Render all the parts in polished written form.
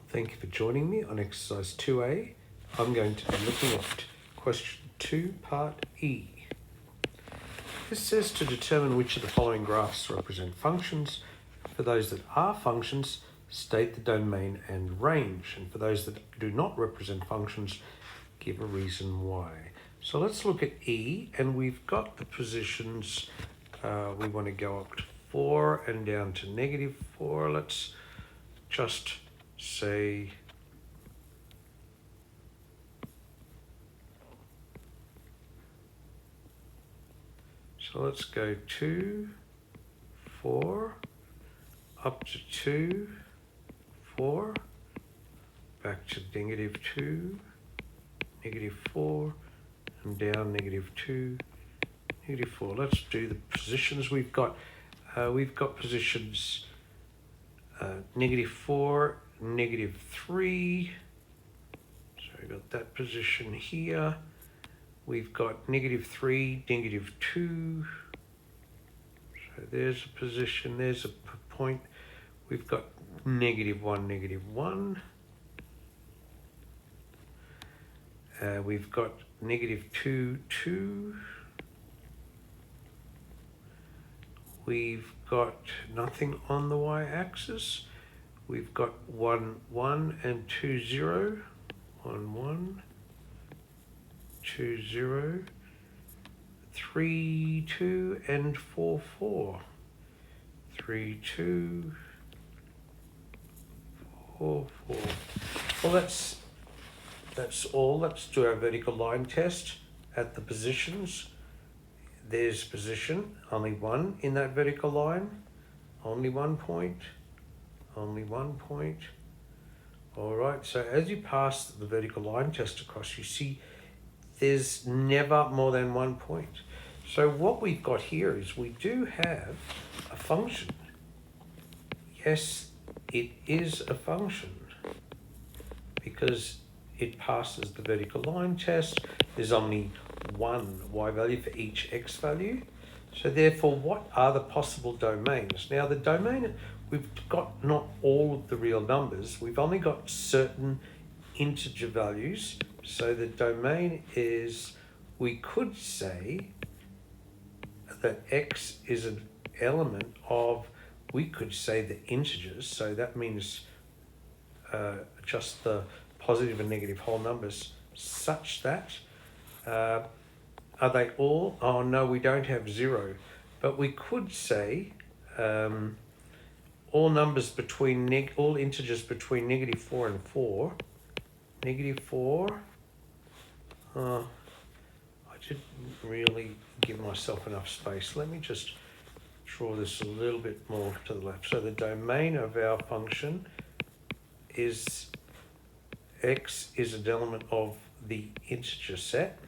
Thank you for joining me on exercise 2A. I'm going to be looking at question 2, part E. This says to determine which of the following graphs represent functions. For those that are functions, state the domain and range. And for those that do not represent functions, give a reason why. So let's look at E, and we've got the positions. We want to go up to 4 and down to -4. Let's just say so let's go 2, 4, up to 2, 4, back to -2, -4, and down -2, -4. Let's do the positions we've got. We've got positions -4, -3. So we've got that position here. We've got -3, -2. So there's a position, there's a point. We've got -1, -1. We've got -2, 2. We've got nothing on the y-axis. We've got 1, 1 and 2, 0. 1, 1, 2, 0. 3, 2 and 4, 4. 3, 2, 4, 4. Well, that's all. Let's do our vertical line test at the positions. There's position, only one in that vertical line, only 1 point, only 1 point. All right, so as you pass the vertical line test across, you see there's never more than 1 point. So what we've got here is we do have a function. Yes, it is a function because it passes the vertical line test. There's only one y value for each x value. So therefore, what are the possible domains? Now the domain, we've got not all of the real numbers. We've only got certain integer values. So the domain is, we could say that x is an element of, we could say the integers. So that means just the positive and negative whole numbers, such that are they all? Oh no, we don't have 0, but we could say all numbers between all integers between -4 and 4. -4. I didn't really give myself enough space. Let me just draw this a little bit more to the left. So the domain of our function is x is an element of the integer set,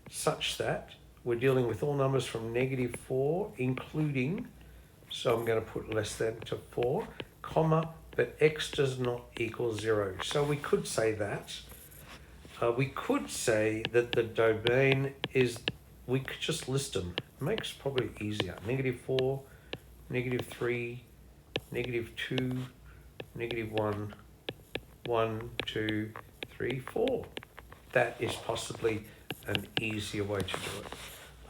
such that we're dealing with all numbers from -4, including, so I'm going to put less than to 4, comma, but x does not equal 0. So we could say that. We could say that the domain is, we could just list them. It makes it probably easier. -4, -3, -2, -1, 1, 2, 3, 4. That is possibly an easier way to do it.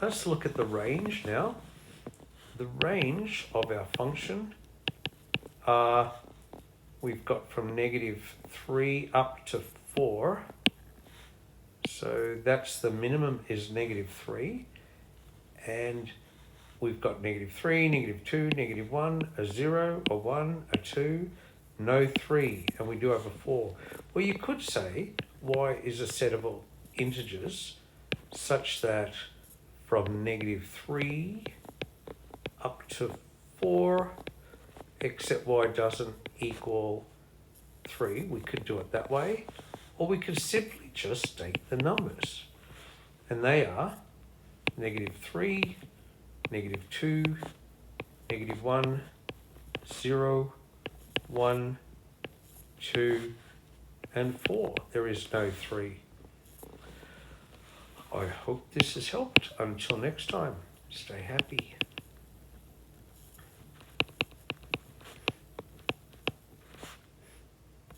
Let's look at the range now. The range of our function, we've got from -3 up to 4. So that's the minimum is -3. And we've got -3, -2, -1, a 0, a 1, a 2, no 3, and we do have a 4. Well, you could say y is a set of all integers such that from -3 up to 4, except y doesn't equal 3. We could do it that way, or we could simply just state the numbers, and they are -3, -2, -1, 0, 1, 2, and 4. There is no 3. I hope this has helped. Until next time, stay happy.